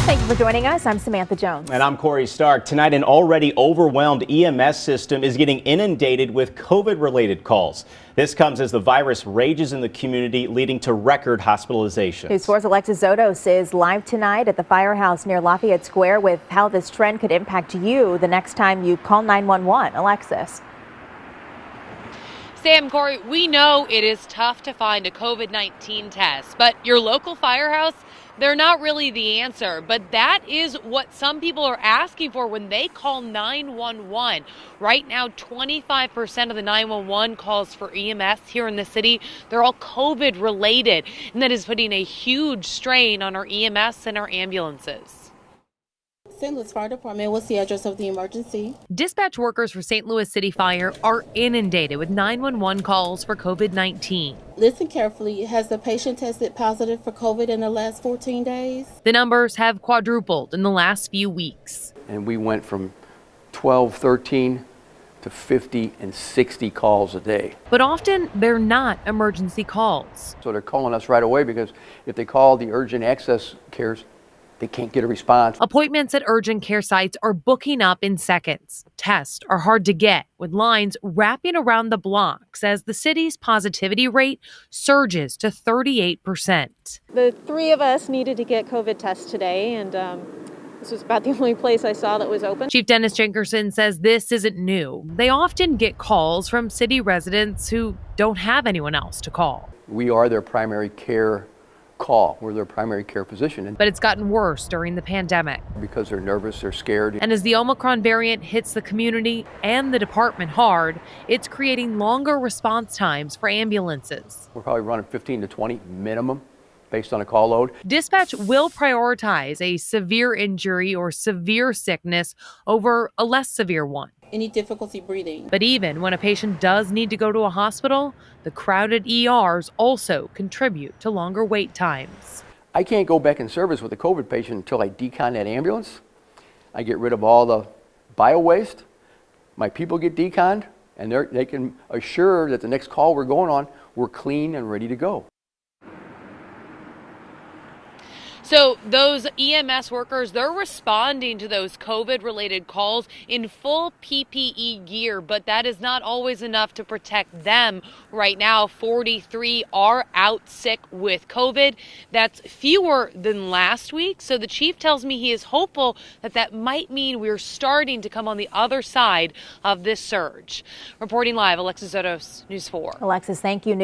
Thank you for joining us. I'm Samantha Jones. And I'm Corey Stark. Tonight, an already overwhelmed EMS system is getting inundated with COVID-related calls. This comes as the virus rages in the community, leading to record hospitalizations. News 4's Alexis Zotos is live tonight at the firehouse near Lafayette Square with how this trend could impact you the next time you call 911. Alexis. Sam, Corey, we know it is tough to find a COVID-19 test, but your local firehouse, they're not really the answer. But that is what some people are asking for when they call 911. Right now, 25% of the 911 calls for EMS here in the city, they're all COVID related. And that is putting a huge strain on our EMS and our ambulances. St. Louis Fire Department, what's the address of the emergency? Dispatch workers for St. Louis City Fire are inundated with 911 calls for COVID-19. Listen carefully. Has the patient tested positive for COVID in the last 14 days? The numbers have quadrupled in the last few weeks. And we went from 12, 13 to 50 and 60 calls a day. But often they're not emergency calls. So they're calling us right away because if they call the urgent access cares, they can't get a response. Appointments at urgent care sites are booking up in seconds. Tests are hard to get, with lines wrapping around the blocks as the city's positivity rate surges to 38%. The three of us needed to get COVID tests today, and this was about the only place I saw that was open. Chief Dennis Jenkerson says this isn't new. They often get calls from city residents who don't have anyone else to call. We are their primary care call. We're their primary care physician. But it's gotten worse during the pandemic. Because they're nervous, they're scared. And as the Omicron variant hits the community and the department hard, it's creating longer response times for ambulances. We're probably running 15 to 20 minimum based on a call load. Dispatch will prioritize a severe injury or severe sickness over a less severe one. Any difficulty breathing? But even when a patient does need to go to a hospital, the crowded ERs also contribute to longer wait times. I can't go back in service with a COVID patient until I decon that ambulance. I get rid of all the bio waste. My people get deconned, and they can assure that the next call we're going on, we're clean and ready to go. So those EMS workers, they're responding to those COVID-related calls in full PPE gear, but that is not always enough to protect them. Right now, 43 are out sick with COVID. That's fewer than last week. So the chief tells me he is hopeful that that might mean we're starting to come on the other side of this surge. Reporting live, Alexis Zotos, News 4. Alexis, thank you.